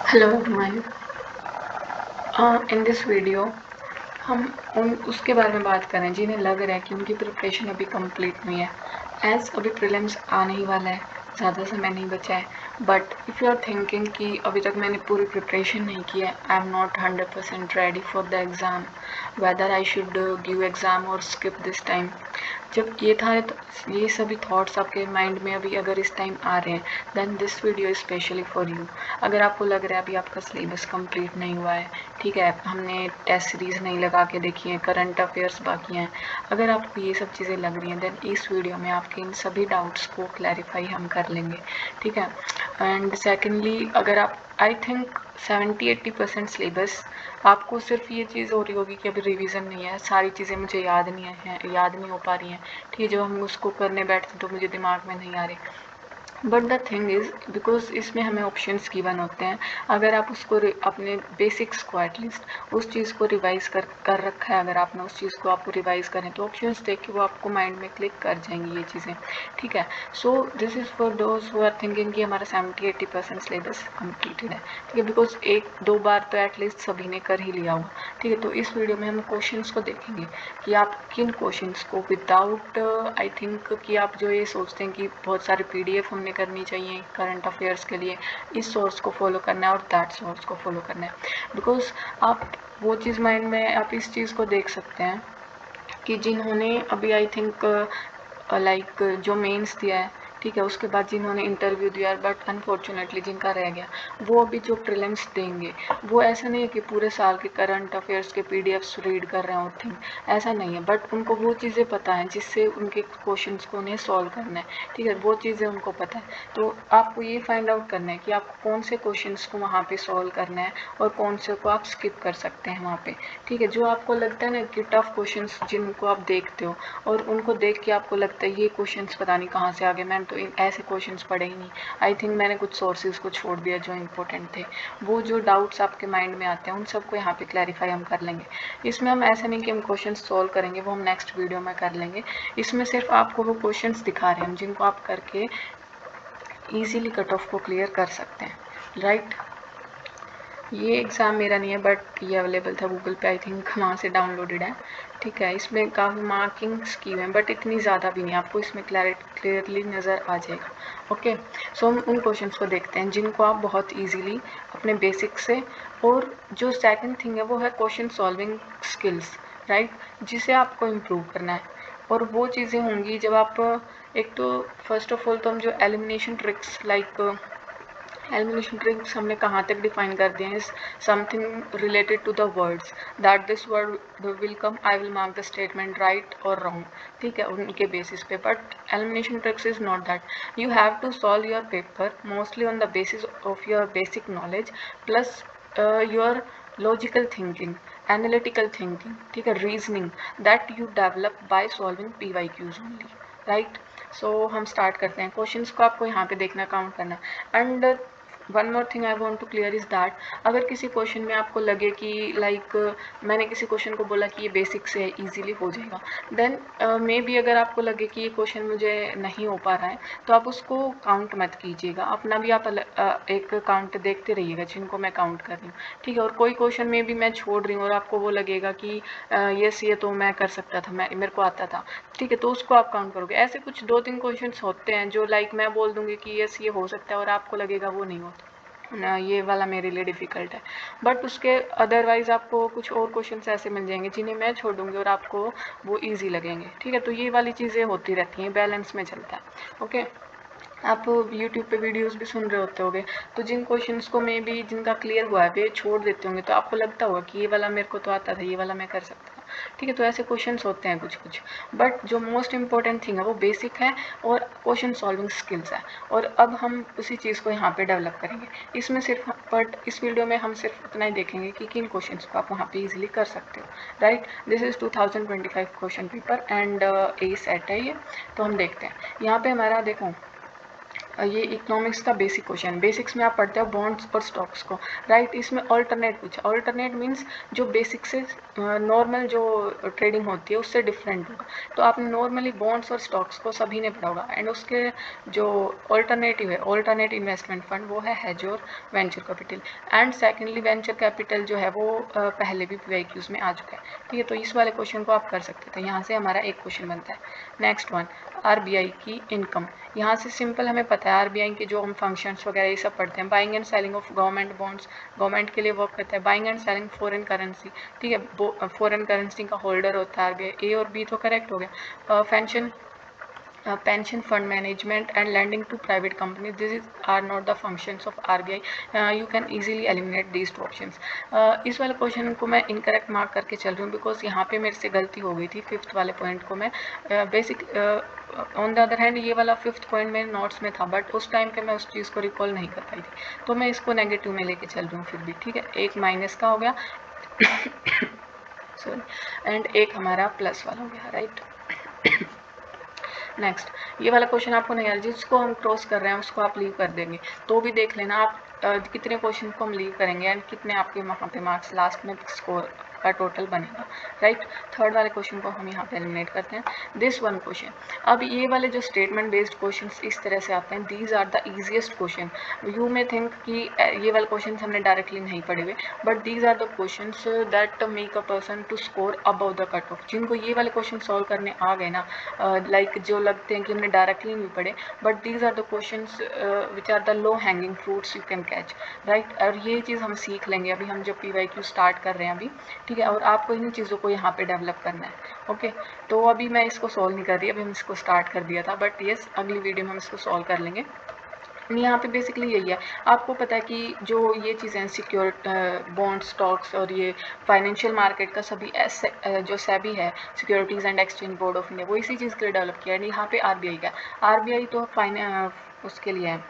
Hello everyone. In this video हम उसके बारे में बात करें जिन्हें लग रहा है कि उनकी प्रिपरेशन अभी कंप्लीट नहीं है। एज अभी प्रीलिम्स आने ही वाला है, ज़्यादा समय नहीं बचा है। But if you are thinking कि अभी तक मैंने पूरी प्रिपरेशन नहीं की है, I am not 100% ready for the exam, whether I should give exam और स्किप दिस टाइम। जब ये सभी थॉट्स आपके माइंड में अभी अगर इस टाइम आ रहे हैं, then this video specially for you. अगर आपको लग रहा है अभी आपका सिलेबस कंप्लीट नहीं हुआ है, ठीक है, हमने टेस्ट सीरीज़ नहीं लगा के देखी है, करंट अफेयर्स बाकी हैं, अगर आपको ये सब चीज़ें लग रही हैं, देन इस वीडियो में आपके इन सभी डाउट्स को क्लैरिफाई हम कर लेंगे, ठीक है। एंड सेकेंडली, अगर आप आई थिंक 70-80% सिलेबस आपको सिर्फ ये चीज़ हो रही होगी कि अभी रिवीजन नहीं है, सारी चीज़ें मुझे याद नहीं हो पा रही हैं, ठीक है। जब हम उसको करने बैठते तो मुझे दिमाग में नहीं आ रही। But the thing is, because इसमें हमें ऑप्शंस गिवन होते हैं, अगर आप उसको अपने बेसिक्स को एटलीस्ट उस चीज़ को रिवाइज़ कर रखा है, अगर आपने उस चीज़ को आपको रिवाइज़ करें तो ऑप्शंस देख के वो आपको माइंड में क्लिक कर जाएंगी ये चीज़ें, ठीक है। So this is for those who are thinking कि हमारा 70-80% सिलेबस कम्प्लीटेड है, ठीक है, बिकॉज 1-2 बार तो एटलीस्ट सभी ने कर ही लिया होगा, ठीक है। तो इस वीडियो में हम क्वेश्चंस को देखेंगे कि आप किन क्वेश्चंस को विदाउट आई थिंक कि आप जो ये सोचते हैं कि बहुत सारे PDF हमने करनी चाहिए करंट अफेयर्स के लिए, इस सोर्स को फॉलो करना है और दैट सोर्स को फॉलो करना है, बिकॉज आप वो चीज़ माइंड में आप इस चीज़ को देख सकते हैं कि जिन्होंने अभी आई थिंक लाइक जो मेंस दिया है, ठीक है, उसके बाद जिन्होंने इंटरव्यू दिया बट अनफॉर्चुनेटली जिनका रह गया, वो अभी जो प्रीलिम्स देंगे वो ऐसा नहीं है कि पूरे साल के करंट अफेयर्स के PDFs रीड कर रहे हो, थिंक ऐसा नहीं है, बट उनको वो चीज़ें पता हैं जिससे उनके क्वेश्चंस को उन्हें सॉल्व करना है, ठीक है, वो चीज़ें उनको पता है। तो आपको ये फाइंड आउट करना है कि आपको कौन से क्वेश्चंस को वहाँ पे सॉल्व करना है और कौन से को आप स्किप कर सकते हैं वहाँ पे, ठीक है। जो आपको लगता है ना कि टफ क्वेश्चंस जिनको आप देखते हो और उनको देख के आपको लगता है ये क्वेश्चंस पता नहीं कहाँ से आ गए, मैंने तो ऐसे क्वेश्चंस पढ़े ही नहीं, आई थिंक मैंने कुछ सोर्सेज को छोड़ दिया जो इंपॉर्टेंट थे, वो जो डाउट्स आपके माइंड में आते हैं उन सबको यहाँ पे क्लैरिफाई हम कर लेंगे। इसमें हम ऐसा नहीं कि हम क्वेश्चन सॉल्व करेंगे, वो हम नेक्स्ट वीडियो में कर लेंगे। इसमें सिर्फ आपको वो क्वेश्चंस दिखा रहे हैं हम जिनको आप करके ईजिली कट ऑफ को क्लियर कर सकते हैं, राइट। ये एग्ज़ाम मेरा नहीं है बट ये अवेलेबल था गूगल पे, आई थिंक वहाँ से डाउनलोडेड है, ठीक है। इसमें काफ़ी मार्किंग्स की हुई हैं बट इतनी ज़्यादा भी नहीं, आपको इसमें क्लियरली नज़र आ जाएगा, ओके। सो हम उन क्वेश्चंस को देखते हैं जिनको आप बहुत इजीली अपने बेसिक से, और जो सेकंड थिंग है वो है क्वेश्चन सॉल्विंग स्किल्स, राइट, जिसे आपको इम्प्रूव करना है। और वो चीज़ें होंगी जब आप एक तो फर्स्ट ऑफ ऑल तो हम जो एलिमिनेशन ट्रिक्स हमने कहाँ तक डिफाइन कर दिए हैं, something related to the words that this word will come, I will mark the statement right और रॉन्ग, ठीक है, उनके बेसिस पे। But elimination tricks is not that, you have to solve your paper mostly on the basis of your basic knowledge plus your logical thinking, analytical thinking, ठीक है, reasoning that you develop by solving PYQs only, right. So हम start करते हैं। Questions को आपको यहाँ पे देखना, काउंट करना। And one more thing I want to clear is that, अगर किसी क्वेश्चन में आपको लगे कि लाइक मैंने किसी क्वेश्चन को बोला कि ये बेसिक से ईजिली हो जाएगा, देन मे बी अगर आपको लगे कि ये क्वेश्चन मुझे नहीं हो पा रहा है तो आप उसको काउंट मत कीजिएगा, अपना भी आप एक काउंट देखते रहिएगा जिनको मैं काउंट कर रही हूँ, ठीक है। और कोई क्वेश्चन में भी मैं छोड़ रही हूँ और आपको वो लगेगा कि यस ये तो मैं कर सकता था, मेरे को आता था, ठीक है, तो उसको आप काउंट करोगे। ऐसे कुछ 2-3 क्वेश्चंस होते हैं जो लाइक मैं बोल दूंगी कि यस ये हो सकता है और आपको लगेगा वो नहीं होता ना, ये वाला मेरे लिए डिफ़िकल्ट है। बट उसके अदरवाइज़ आपको कुछ और क्वेश्चंस ऐसे मिल जाएंगे जिन्हें मैं छोड़ दूँगी और आपको वो ईजी लगेंगे, ठीक है। तो ये वाली चीज़ें होती रहती हैं, बैलेंस में चलता है, ओके। आप यूट्यूब पे वीडियोस भी सुन रहे होगे तो जिन क्वेश्चंस को मे बी जिनका क्लियर हुआ है वे छोड़ देते होंगे, तो आपको लगता होगा कि ये वाला मेरे को तो आता था, ये वाला मैं कर सकता था, ठीक है। तो ऐसे क्वेश्चंस होते हैं कुछ कुछ, बट जो मोस्ट इंपॉर्टेंट थिंग है वो बेसिक है और क्वेश्चन सॉल्विंग स्किल्स है। और अब हम उसी चीज़ को यहाँ पे डेवलप करेंगे इसमें सिर्फ, बट इस वीडियो में हम सिर्फ इतना ही देखेंगे कि किन क्वेश्चंस को आप वहाँ पे इजीली कर सकते हो, right. This is 2025 question paper and A set है ये। तो हम देखते हैं यहाँ पे हमारा, देखो ये इकोनॉमिक्स का बेसिक क्वेश्चन, बेसिक्स में आप पढ़ते हो बॉन्ड्स और स्टॉक्स को, राइट। इसमें ऑल्टरनेट पूछा, ऑल्टरनेट मीन्स जो बेसिक से नॉर्मल जो ट्रेडिंग होती है उससे डिफरेंट होगा। तो आपने नॉर्मली बॉन्ड्स और स्टॉक्स को सभी ने पढ़ा होगा, एंड उसके जो ऑल्टरनेटिव है, ऑल्टरनेट इन्वेस्टमेंट फंड, वो है हेज और venture capital. And secondly venture capital जो है वो पहले भी PYQs में आ चुका है, ठीक है। तो इस वाले क्वेश्चन को आप कर सकते थे, यहाँ से हमारा एक क्वेश्चन बनता है। नेक्स्ट वन, RBI की इनकम। यहाँ से सिंपल हमें पता है RBI के जो हम फंक्शंस वगैरह ये सब पढ़ते हैं, buying and selling of government bonds, government के लिए वर्क करता है, buying and selling foreign currency, ठीक है, फॉरेन करेंसी का होल्डर होता है RBI। ए और बी तो करेक्ट हो गया। Pension fund management and lending to private companies, these are not the functions of RBI. You can easily eliminate these two options. इस वाले क्वेश्चन को मैं इनकरेक्ट मार्क करके चल रही हूँ बिकॉज यहाँ पे मेरे से गलती हो गई थी। फिफ्थ वाले पॉइंट को मैं basic, on the other hand ये वाला फिफ्थ पॉइंट मेरे नोट्स में था, बट उस टाइम पे मैं उस चीज़ को रिकॉल नहीं कर पाई थी, तो मैं इसको नेगेटिव में लेके चल रही हूँ फिर भी, ठीक है। एक माइनस का हो गया सॉरी, एंड एक हमारा प्लस वाला हो गया, राइट। नेक्स्ट, ये वाला क्वेश्चन आपको नहीं आया, जिसको हम क्रॉस कर रहे हैं उसको आप लीव कर देंगे, तो भी देख लेना आप कितने क्वेश्चन को हम लीव करेंगे एंड कितने आपके वहाँ पे मार्क्स लास्ट में स्कोर का टोटल बनेगा, राइट। थर्ड वाले क्वेश्चन को हम यहाँ पे एलिमिनेट करते हैं। दिस वन क्वेश्चन, अब ये वाले जो स्टेटमेंट बेस्ड क्वेश्चंस इस तरह से आते हैं, these are the easiest question. You may think कि ये वाले क्वेश्चन हमने डायरेक्टली नहीं पढ़े हुए, but these are the questions that make a person to score above the cut off. जिनको ये वाले क्वेश्चन सॉल्व करने आ गए ना, लाइक जो लगते हैं कि हमने डायरेक्टली नहीं पढ़े, but these are the questions which are the low hanging fruits you can catch, right. और ये चीज़ हम सीख लेंगे अभी हम जब PYQ स्टार्ट कर रहे हैं अभी, ठीक है। और आपको इन चीज़ों को यहाँ पे डेवलप करना है, ओके। तो अभी मैं इसको सॉल्व नहीं कर रही, अभी हम इसको स्टार्ट कर दिया था, बट येस अगली वीडियो में हम इसको सॉल्व कर लेंगे। यहाँ पे बेसिकली यही है, आपको पता है कि जो ये चीज़ें सिक्योर बॉन्ड स्टॉक्स और ये फाइनेंशियल मार्केट का सभी जो सेबी है, securities and exchange board of India, वो इसी चीज़ के लिए डेवलप किया है। यहाँ पे RBI का, RBI तो उसके लिए है,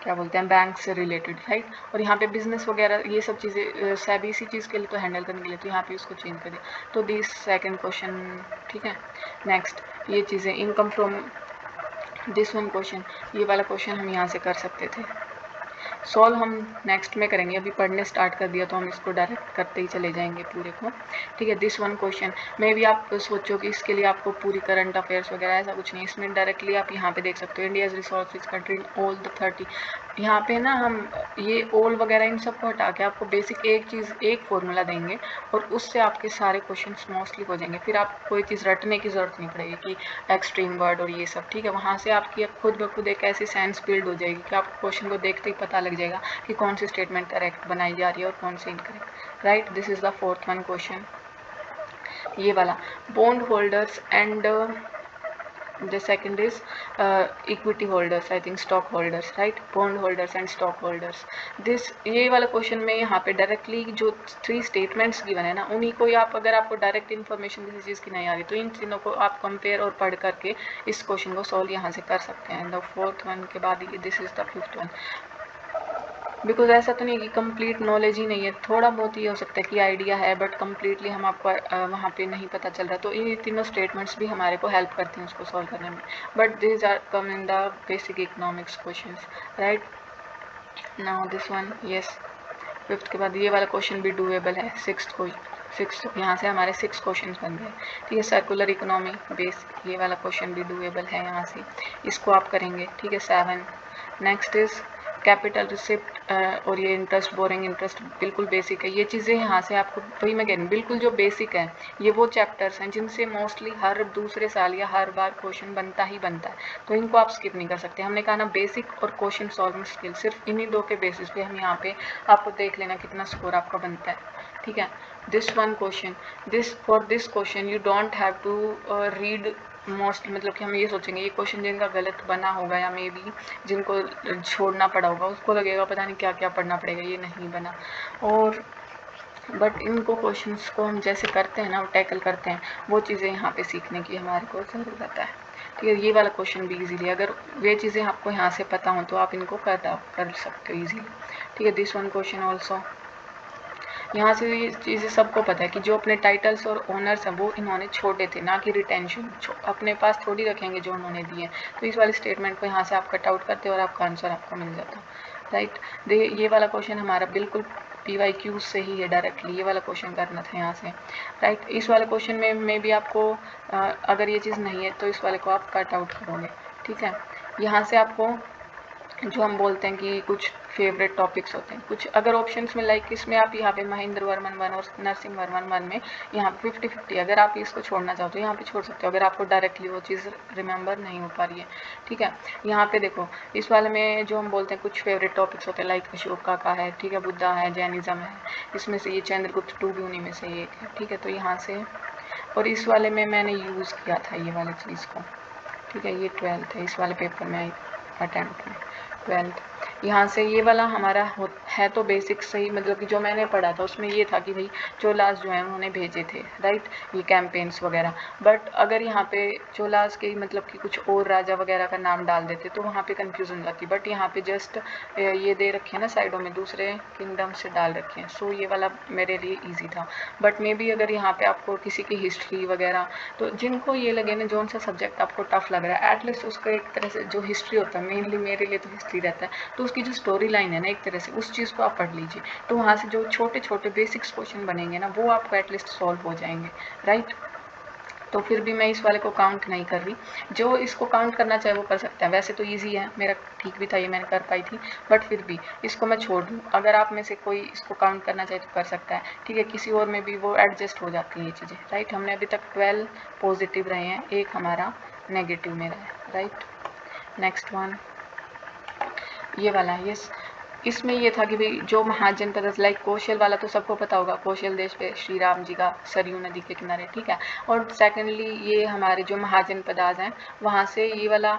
क्या बोलते हैं, बैंक से रिलेटेड, राइट। और यहाँ पे बिजनेस वगैरह ये सब चीज़ें सेबी इसी चीज़ के लिए तो हैंडल करने के लिए, तो यहाँ पे उसको चेंज कर दिया। तो दिस सेकंड क्वेश्चन, ठीक है। नेक्स्ट, ये चीज़ें income from this one question, ये वाला क्वेश्चन हम यहाँ से कर सकते थे सॉल्व, हम नेक्स्ट में करेंगे। अभी पढ़ने स्टार्ट कर दिया तो हम इसको डायरेक्ट करते ही चले जाएंगे पूरे को, ठीक है। दिस वन क्वेश्चन में भी आप सोचो कि इसके लिए आपको पूरी करंट अफेयर्स वगैरह ऐसा कुछ नहीं, इसमें डायरेक्टली आप यहाँ पे देख सकते हो, India's resources country all the 30। यहाँ पे ना हम ये ऑल वगैरह इन सब को हटा के आपको बेसिक एक चीज़, एक फॉर्मूला देंगे और उससे आपके सारे क्वेश्चन मोस्टली हो जाएंगे। फिर आप कोई चीज़ रटने की ज़रूरत नहीं पड़ेगी कि एक्सट्रीम वर्ड और ये सब, ठीक है। वहाँ से आपकी खुद ब खुद एक ऐसी सेंस बिल्ड हो जाएगी कि आपको क्वेश्चन को देखते ही पता लग जाएगा कि कौन सी स्टेटमेंट करेक्ट बनाई जा रही है और कौन सी incorrect, right. This is the fourth one question, ये वाला bond holders and the second is equity holders, I think stock holders, right, bond holders and stock holders. this ये वाला क्वेश्चन में यहाँ पे डायरेक्टली जो 3 स्टेटमेंट्स गिवन है ना, उन्हीं को आप, अगर आपको डायरेक्ट इन्फॉर्मेशन किसी चीज़ की नहीं आ रही तो इन तीनों को आप कंपेयर और पढ़ करके इस क्वेश्चन को सॉल्व यहाँ से कर सकते हैं। द फोर्थ वन के बाद ये this is the fifth one, because ऐसा तो नहीं कि कंप्लीट नॉलेज ही नहीं है, थोड़ा बहुत ही हो सकता है कि आइडिया है, बट कम्प्लीटली हम आपको वहाँ पे नहीं पता चल रहा, तो ये तीनों स्टेटमेंट्स भी हमारे को हेल्प करते हैं उसको सॉल्व करने में, but this are come in the basic economics questions, right. Now this one, yes, fifth के बाद ये वाला क्वेश्चन भी डूएबल है। सिक्स यहाँ से हमारे 6 क्वेश्चन बन गए, ठीक है। सर्कुलर इकोनॉमी बेस, ये वाला क्वेश्चन भी डूएबल है, यहाँ से इसको आप करेंगे, ठीक है। 7, नेक्स्ट इज कैपिटल रिसिप्ट और ये इंटरेस्ट, बोरिंग इंटरेस्ट, बिल्कुल बेसिक है ये चीज़ें। यहाँ से आपको, वही मैं कह रही हूँ, बिल्कुल जो बेसिक है, ये वो चैप्टर्स हैं जिनसे मोस्टली हर दूसरे साल या हर बार क्वेश्चन बनता ही बनता है, तो इनको आप स्किप नहीं कर सकते। हमने कहा ना बेसिक और क्वेश्चन सॉल्विंग स्किल, सिर्फ इन्हीं 2 के बेसिस पे हम यहाँ पे आपको देख लेना कितना स्कोर आपका बनता है, ठीक है। This one question, for this question you don't have to read most, मतलब कि हम ये सोचेंगे ये क्वेश्चन जिनका गलत बना होगा या मे बी जिनको छोड़ना पड़ा होगा उसको लगेगा पता नहीं क्या क्या पढ़ना पड़ेगा, ये नहीं बना। और बट इनको क्वेश्चंस को हम जैसे करते हैं ना, टैकल करते हैं, वो चीज़ें यहाँ पे सीखने की हमारे को ज़रूरत है, ठीक है। ये वाला क्वेश्चन भी इजीली, अगर वे चीज़ें आपको यहाँ से पता हो तो आप इनको कर सकते हो इजीली, ठीक है। दिस वन क्वेश्चन ऑल्सो, यहाँ से ये चीज़ें सबको पता है कि जो अपने टाइटल्स और ऑनर्स हैं वो इन्होंने छोड़े थे, ना कि रिटेंशन अपने पास थोड़ी रखेंगे जो उन्होंने दिए। तो इस वाले स्टेटमेंट को यहाँ से आप कट आउट करते और आपका आंसर आपको मिल जाता, राइट। ये वाला क्वेश्चन हमारा बिल्कुल PYQ से ही है डायरेक्टली, ये वाला क्वेश्चन करना था यहाँ से, राइट। इस वाले क्वेश्चन में भी आपको अगर ये चीज़ नहीं है तो इस वाले को आप कट आउट करोगे, ठीक है। यहाँ से आपको जो हम बोलते हैं कि कुछ फेवरेट टॉपिक्स होते हैं, कुछ अगर ऑप्शंस में लाइक इसमें आप यहाँ पे महेंद्र वर्मन 1 और नरसिंह वर्मन 1 में यहाँ पे 50-50 अगर आप इसको छोड़ना चाहो तो यहाँ पे छोड़ सकते हो, अगर आपको डायरेक्टली वो चीज़ रिमेंबर नहीं हो पा रही है, ठीक है। यहाँ पे देखो इस वाले में जो हम बोलते हैं कुछ फेवरेट टॉपिक्स होते हैं लाइक अशोका का है, ठीक है, बुद्धा है, जैनिज़्म है, इसमें से ये चंद्रगुप्त 2 भी उन्हीं में से एक है, ठीक है। तो यहाँ से और इस वाले में मैंने यूज़ किया था ये वाली चीज़ को, ठीक है। ये 12th है, इस वाले पेपर में अटैम्प्ट में 12th। यहाँ से ये वाला हमारा है तो बेसिक सही, मतलब कि जो मैंने पढ़ा था उसमें ये था कि भाई चोलास जो है उन्होंने भेजे थे, राइट, ये कैंपेन्स वगैरह। बट अगर यहाँ पे चोलास के मतलब कि कुछ और राजा वगैरह का नाम डाल देते तो वहाँ पे कंफ्यूजन जाती। बट यहाँ पे जस्ट ये दे रखे हैं ना साइडों में दूसरे किंगडम से डाल रखे हैं, सो ये वाला मेरे लिए ईजी था। बट मे बी अगर यहाँ पे आपको किसी की हिस्ट्री वगैरह, तो जिनको ये लगे ना जो सा सब्जेक्ट आपको टफ लग रहा है, एटलीस्ट उसका एक तरह से जो हिस्ट्री होता है, मेनली मेरे लिए तो हिस्ट्री रहता है, तो उसकी जो स्टोरी लाइन है ना एक तरह से उस चीज़ को आप पढ़ लीजिए, तो वहाँ से जो छोटे छोटे बेसिक्स क्वेश्चन बनेंगे ना वो आपको एटलीस्ट सॉल्व हो जाएंगे, राइट। तो फिर भी मैं इस वाले को काउंट नहीं कर रही, जो इसको काउंट करना चाहे वो कर सकता है। वैसे तो इजी है, मेरा ठीक भी था, ये मैंने कर पाई थी, बट फिर भी इसको मैं छोड़ दूँ। अगर आप में से कोई इसको काउंट करना चाहे तो कर सकता है, ठीक है। किसी और में भी वो एडजस्ट हो जाती हैं ये चीज़ें, राइट। हमने अभी तक 12 पॉजिटिव रहे हैं, एक हमारा नेगेटिव में रहा है, राइट। नेक्स्ट वन ये वाला है, यस। इसमें ये था कि भाई जो महाजनपद लाइक कौशल वाला तो सबको पता होगा, कौशल देश पे श्री राम जी का सरयू नदी के किनारे, ठीक है। और सेकेंडली ये हमारे जो महाजनपदाज हैं वहाँ से ये वाला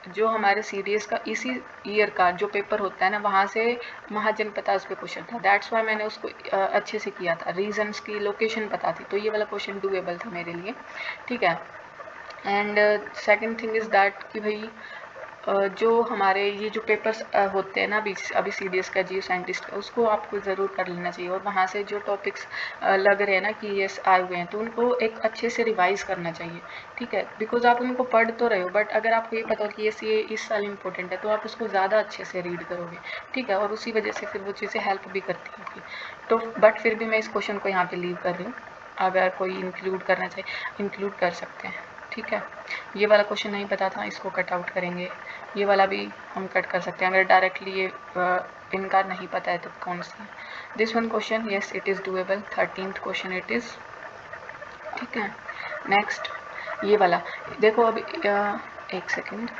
जो हमारे CDS का इसी ईयर का जो पेपर होता है ना वहाँ से महाजनपदाज पे क्वेश्चन था, दैट्स वाई मैंने उसको अच्छे से किया था, रीजन्स की लोकेशन पता थी, तो ये वाला क्वेश्चन डूएबल था मेरे लिए, ठीक है। And second thing is that कि भाई जो हमारे ये जो पेपर्स होते हैं ना अभी CDS का जियो साइंटिस्ट का, उसको आपको ज़रूर कर लेना चाहिए। और वहाँ से जो टॉपिक्स लग रहे हैं ना कि ये आए हुए हैं तो उनको एक अच्छे से रिवाइज़ करना चाहिए, ठीक है। बिकॉज आप उनको पढ़ तो रहे हो, बट अगर आपको ये पता हो कि ये इस साल इम्पोर्टेंट है तो आप उसको ज़्यादा अच्छे से रीड करोगे, ठीक है। और उसी वजह से फिर वो चीज़ें हेल्प भी करती होगी। तो बट फिर भी मैं इस क्वेश्चन को यहाँ पर लीव कर रही हूँ, अगर कोई इंक्लूड करना चाहिए इंक्लूड कर सकते हैं, ठीक है। ये वाला क्वेश्चन नहीं पता था, इसको कट आउट करेंगे। ये वाला भी हम कट कर सकते हैं अगर डायरेक्टली ये इनका नहीं पता है तो कौन सा। This one question yes it is doable, 13th question it is, ठीक है। नेक्स्ट ये वाला देखो, अब एक सेकेंड,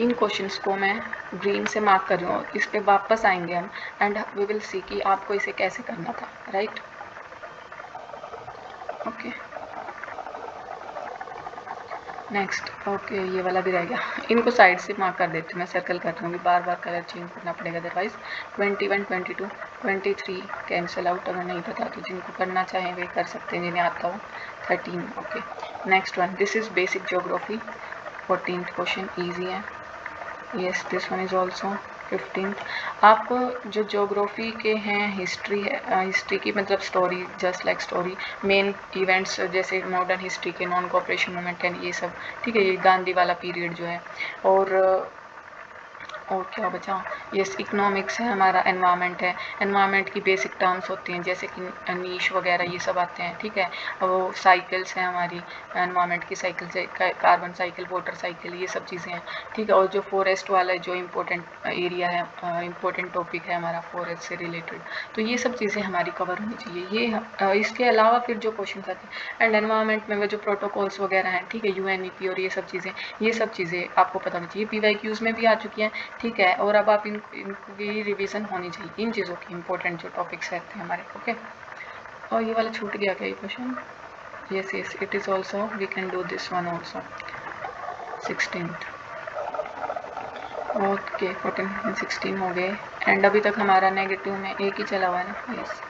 इन क्वेश्चंस को मैं ग्रीन से मार्क कर रही हूँ, इस पर वापस आएंगे हम एंड वी विल सी कि आपको इसे कैसे करना था, राइट, ओके। नेक्स्ट ओके ये वाला भी रह गया, इनको साइड से मार्क कर देती हूँ, मैं सर्कल कर रही हूँ, बार बार कलर चेंज करना पड़ेगा अदरवाइज। 21, 22, 23 कैंसिल आउट, अगर नहीं पता तो जिनको करना चाहें वे कर सकते हैं जिन्हें आता हो। 13 okay. Next one this is basic geography, 14th question easy है, yes this one is also 15th। आप जो ज्योग्राफी के हैं हिस्ट्री है, हिस्ट्री की मतलब story, just like story, main events जैसे मॉडर्न हिस्ट्री के नॉन कोऑपरेशन मूवमेंट एंड ये सब, ठीक है, ये गांधी वाला पीरियड जो है। और क्या बचा, यस इकोनॉमिक्स है हमारा, एनवायरनमेंट है, एनवायरनमेंट की बेसिक टर्म्स होती हैं जैसे कि नीश वगैरह ये सब आते हैं, ठीक है। वो साइकिल्स हैं हमारी, एनवायरनमेंट की साइकिल से कार्बन साइकिल, वाटर साइकिल, ये सब चीज़ें हैं, ठीक है। और जो फॉरेस्ट वाला जो इम्पोर्टेंट एरिया है, इम्पोर्टेंट टॉपिक है हमारा फॉरेस्ट से रिलेटेड, तो ये सब चीज़ें हमारी कवर होनी चाहिए। ये इसके अलावा फिर जो क्वेश्चन आते हैं एंड एनवायरनमेंट में वो जो प्रोटोकॉल्स वगैरह हैं, ठीक है, UNEP और ये सब चीज़ें आपको पता होनी चाहिए, PYQs में भी आ चुकी हैं, ठीक है। और अब आप इनकी रिवीजन होनी चाहिए, इन चीज़ों की इंपॉर्टेंट जो टॉपिक्स रहते हैं हमारे, ओके। और ये वाला छूट गया क्या ये question, yes yes it is also we can do this one also, 16th okay. 14, 16 हो गए एंड अभी तक हमारा नेगेटिव में एक ही चला हुआ है ना, यस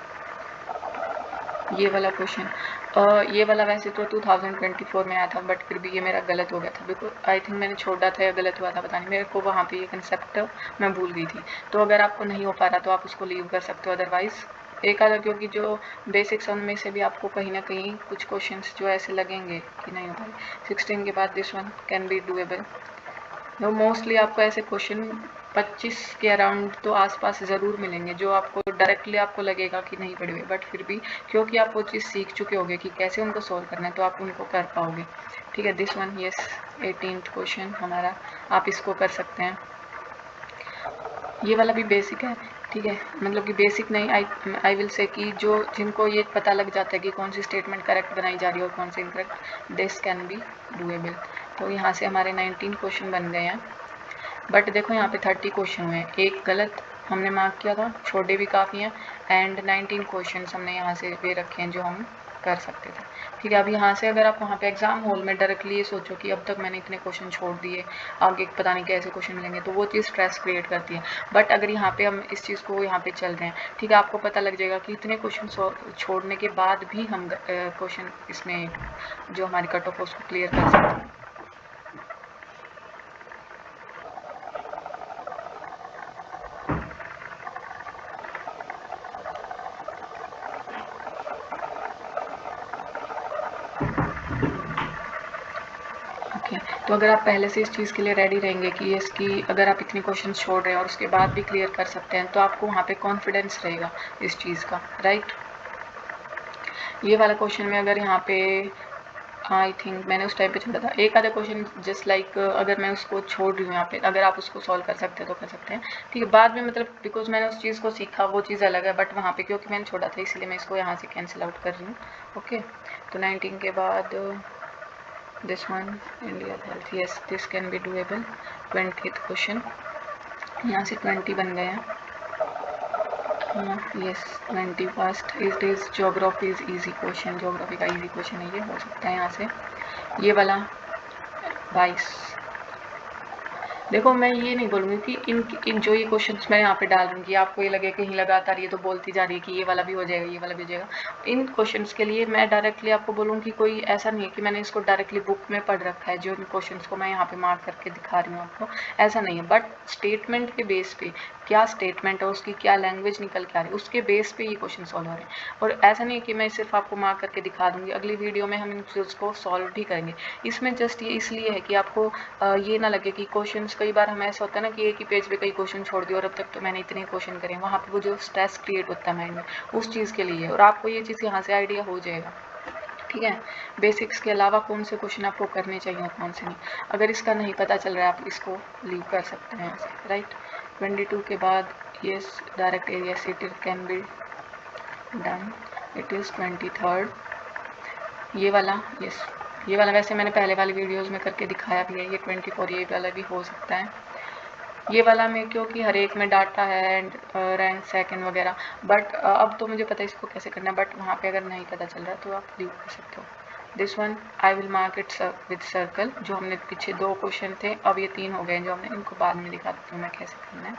ये वाला क्वेश्चन। ये वाला वैसे तो 2024 में आया था, बट फिर भी ये मेरा गलत हो गया था, बिकॉज आई थिंक मैंने छोड़ा था या गलत हुआ था पता नहीं, मेरे को वहाँ पे ये कंसेप्ट मैं भूल गई थी। तो अगर आपको नहीं हो पा रहा तो आप उसको लीव कर सकते हो, अदरवाइज़ एक आधा, क्योंकि जो बेसिक्स उनमें से भी आपको कहीं ना कहीं कुछ क्वेश्चंस जो ऐसे लगेंगे कि नहीं हो पाए। 16 के बाद this one can be doable. तो मोस्टली आपको ऐसे क्वेश्चन 25 के अराउंड तो आसपास ज़रूर मिलेंगे, जो आपको डायरेक्टली आपको लगेगा कि नहीं पड़े हुए, बट फिर भी क्योंकि आप वो चीज़ सीख चुके होगे कि कैसे उनको सॉल्व करना है, तो आप उनको कर पाओगे। ठीक है, this one yes 18th question हमारा, आप इसको कर सकते हैं। ये वाला भी बेसिक है, ठीक है, मतलब कि बेसिक नहीं, आई विल से कि जो जिनको ये पता लग जाता है कि कौन सी स्टेटमेंट करेक्ट बनाई जा रही है और कौन सी incorrect, this can be doable. तो यहाँ से हमारे 19 क्वेश्चन बन गए हैं, बट देखो यहाँ पे 30 क्वेश्चन हुए हैं, एक गलत हमने मार्क किया था, छोटे भी काफ़ी हैं, एंड 19 क्वेश्चन हमने यहाँ से वे रखे हैं जो हम कर सकते थे। ठीक है, अब यहाँ से अगर आप वहाँ पे एग्जाम हॉल में डायरेक्टली ये सोचो कि अब तक मैंने इतने क्वेश्चन छोड़ दिए, आगे पता नहीं कैसे क्वेश्चन मिलेंगे, तो वो चीज़ स्ट्रेस क्रिएट करती है। बट अगर यहाँ पे हम इस चीज़ को यहाँ पे चल रहे हैं, ठीक है, आपको पता लग जाएगा कि इतने क्वेश्चन छोड़ने के बाद भी हम क्वेश्चन इसमें जो हमारी कट ऑफ उसको क्लियर कर सकते हैं। तो अगर आप पहले से इस चीज़ के लिए रेडी रहेंगे कि इसकी अगर आप इतने क्वेश्चन छोड़ रहे हैं और उसके बाद भी क्लियर कर सकते हैं, तो आपको वहाँ पे कॉन्फिडेंस रहेगा इस चीज़ का, राइट। ये वाला क्वेश्चन में अगर यहाँ पे आई थिंक मैंने उस टाइम पे छोड़ा था, एक आधा क्वेश्चन जस्ट लाइक अगर मैं उसको छोड़ रही हूँ यहाँ पे, अगर आप उसको सॉल्व कर सकते हैं तो कर सकते हैं, ठीक है। बाद में मतलब बिकॉज मैंने उस चीज़ को सीखा, वो चीज़ अलग है, बट वहाँ पे क्योंकि मैंने छोड़ा था इसलिए मैं इसको यहाँ से कैंसिल आउट कर रही हूँ। ओके, तो 19 के बाद this one India health, yes this can be doable। 20th question, यहाँ से 20 बन गए हैं, yes 20 first it is geography is easy question, geography का इजी क्वेश्चन है ये, हो सकता है यहाँ से। ये वाला 22, देखो मैं ये नहीं बोलूँगी कि इन जो ये क्वेश्चंस मैं यहाँ पे डाल दूँगी आपको ये लगे कहीं लगातार ये तो बोलती जा रही है कि ये वाला भी हो जाएगा, ये वाला भी हो जाएगा। इन क्वेश्चंस के लिए मैं डायरेक्टली आपको बोलूँगी, कोई ऐसा नहीं है कि मैंने इसको डायरेक्टली बुक में पढ़ रखा है जो इन क्वेश्चंस को मैं यहाँ पे मार्क करके दिखा रही हूँ आपको, ऐसा नहीं है। बट स्टेटमेंट के बेस पे, क्या स्टेटमेंट है उसकी, क्या लैंग्वेज निकल के आ रही है, उसके बेस पे ये क्वेश्चन सॉल्व हो रहे हैं। और ऐसा नहीं है कि मैं सिर्फ आपको मार्क करके दिखा दूँगी, अगली वीडियो में हम इन चीज़ को सॉल्व भी करेंगे। इसमें जस्ट ये इसलिए है कि आपको ये ना लगे कि क्वेश्चंस, कई बार हमें ऐसा होता है ना कि एक ही पेज पे कई क्वेश्चन छोड़ दिए और अब तक तो मैंने इतने क्वेश्चन करे, वहाँ पे वो जो स्ट्रेस क्रिएट होता है माइंड में, उस चीज़ के लिए, और आपको ये चीज़ यहाँ से आइडिया हो जाएगा। ठीक है, बेसिक्स के अलावा कौन से क्वेश्चन आपको करने चाहिए और कौन से नहीं, अगर इसका नहीं पता चल रहा है आप इसको लीव कर सकते हैं ऐसे, राइट। 22 के बाद yes direct area city can be done, it is 23rd। ये वाला यस, ये वाला वैसे मैंने पहले वाली वीडियोस में करके दिखाया भी है, ये 24 ये वाला भी हो सकता है। ये वाला में क्योंकि हर एक में डाटा है एंड रैंक सेकंड वगैरह, बट अब तो मुझे पता है इसको कैसे करना है, बट वहाँ पे अगर नहीं पता चल रहा तो आप लीव कर सकते हो। This one I will mark it with circle, जो हमने पीछे 2 क्वेश्चन थे, अब ये 3 हो गए जो हमने, इनको बाद में दिखा देती हूँ मैं कैसे करना है।